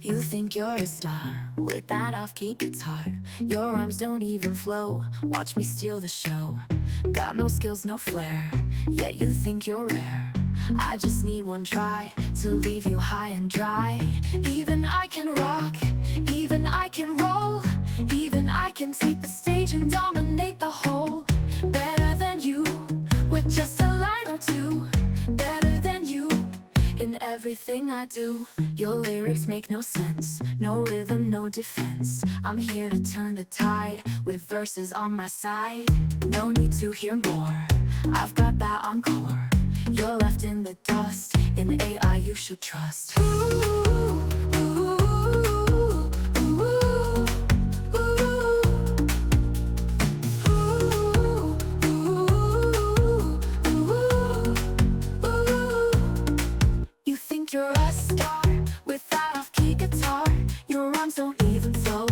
You think you're a star with that off-key guitar. Your rhymes don't even flow. Watch me steal the show. Got no skills, no flair, yet you think you're rare. I just need one try to leave you high and dry. Even I can rock, even I can roll, even I can take the stage and dominate the whole. Better than you, with just a line or two. Better than you, in everything I do. Your lyrics make no sense, no rhythm, no defense. I'm here to turn the tide, with verses on my side. No need to hear more, I've got that encore. You're left in the dust, in AI you should trust. Ooh, ooh, ooh, ooh, ooh, ooh. You think you're a star with that off-key guitar. Your rhymes don't even flow.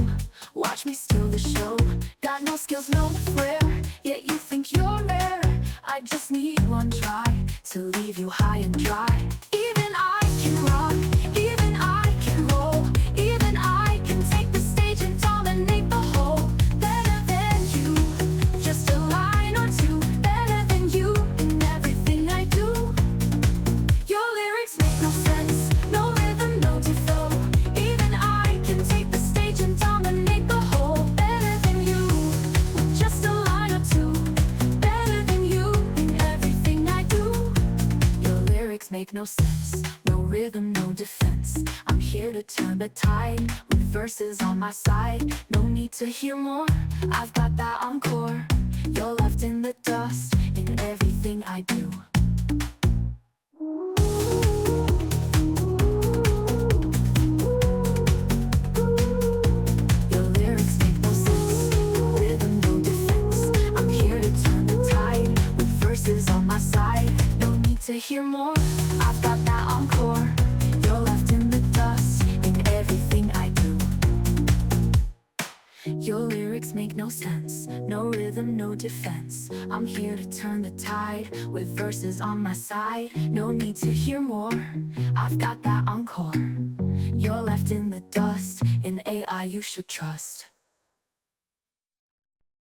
Watch me steal the show. Got no skills, no flair, yet you think you're rare. I just need one try to leave you high and dry. Even I can rock, even I can roll, even I can take the stage and dominate the whole. Better than you, just a line or two. Better than you in everything I do. Your lyrics make no sense, no rhythm, no flow. Even I can take the stage and dominate the whole. Better than you, with just a line or two. Better than you in everything I do. Your lyrics make no sense, no rhythm, no defense. I'm here to turn the tide, with verses on my side. No need to hear more, I've got that encore. You're left in the dust, in everything I do. Your lyrics make no sense, rhythm, no defense. I'm here to turn the tide, with verses on my side. No need to hear more, I've got that encore. You're left in the dust, in everything I do. Your lyrics make no sense, no rhythm, no defense. I'm here to turn the tide, with verses on my side. No need to hear more, I've got that encore. You're left in the dust, in AI you should trust.